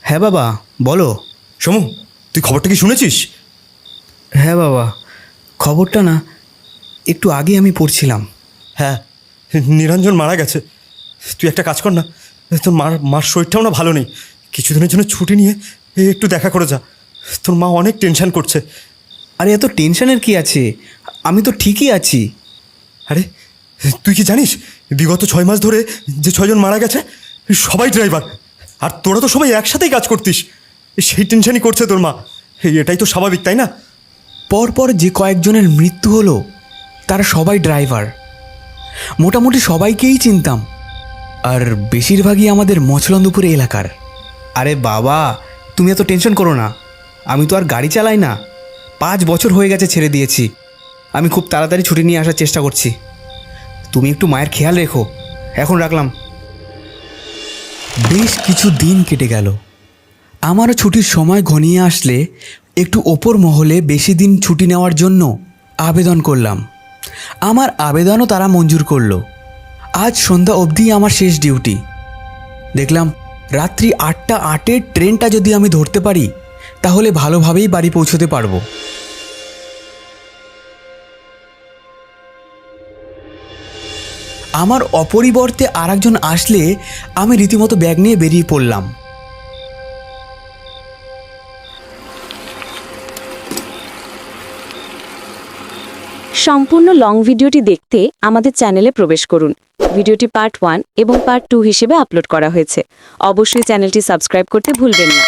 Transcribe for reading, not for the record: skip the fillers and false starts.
হ্যাঁ বাবা, বলো। সমু, তুই খবরটা কি শুনেছিস? হ্যাঁ বাবা, খবরটা না একটু আগে আমি পড়ছিলাম। হ্যাঁ, নিরঞ্জন মারা গেছে। তুই একটা কাজ কর না, তোর মার শরীরটাও না ভালো নেই। কিছুদিনের জন্য ছুটি নিয়ে একটু দেখা করে যা। তোর মা অনেক টেনশন করছে। আরে এত টেনশনের কি আছে, আমি তো ঠিকই আছি। আরে তুই কি জানিস, বিগত 6 মাস ধরে যে 6 জন মারা গেছে সবাই ড্রাইভার। আর তোরা তো সবাই একসাথেই কাজ করতিস, সেই টেনশনই করছে তোর মা। এটাই তো স্বাভাবিক, তাই না? পরপর যে কয়েকজনের মৃত্যু হলো তারা সবাই ড্রাইভার। মোটামুটি সবাইকেই চিনতাম, আর বেশিরভাগই আমাদের মছলন্দপুর এলাকার। আরে বাবা, তুমি এত টেনশন করো না। আমি তো আর গাড়ি চালাই না, 5 বছর হয়ে গেছে ছেড়ে দিয়েছি। আমি খুব তাড়াতাড়ি ছুটি নিয়ে আসার চেষ্টা করছি। তুমি একটু মায়ের খেয়াল রেখো। এখন রাখলাম। বেশ কিছু দিন কেটে গেল। আমারও ছুটির সময় ঘনিয়ে আসলে একটু ওপর মহলে বেশি দিন ছুটি নেওয়ার জন্য আবেদন করলাম। আমার আবেদনও তারা মঞ্জুর করলো। আজ সন্ধ্যা অবধি আমার শেষ ডিউটি। দেখলাম রাত্রি 8টা 8-এর ট্রেনটা যদি আমি ধরতে পারি তাহলে ভালোভাবেই বাড়ি পৌঁছতে পারবো। আমার অপরিবর্তে আরেকজন আসলে আমি রীতিমতো ব্যাগ নিয়ে বেরিয়ে পড়লাম। সম্পূর্ণ লং ভিডিওটি দেখতে আমাদের চ্যানেলে প্রবেশ করুন। ভিডিওটি পার্ট 1 এবং পার্ট 2 হিসেবে আপলোড করা হয়েছে। অবশ্যই চ্যানেলটি সাবস্ক্রাইব করতে ভুলবেন না।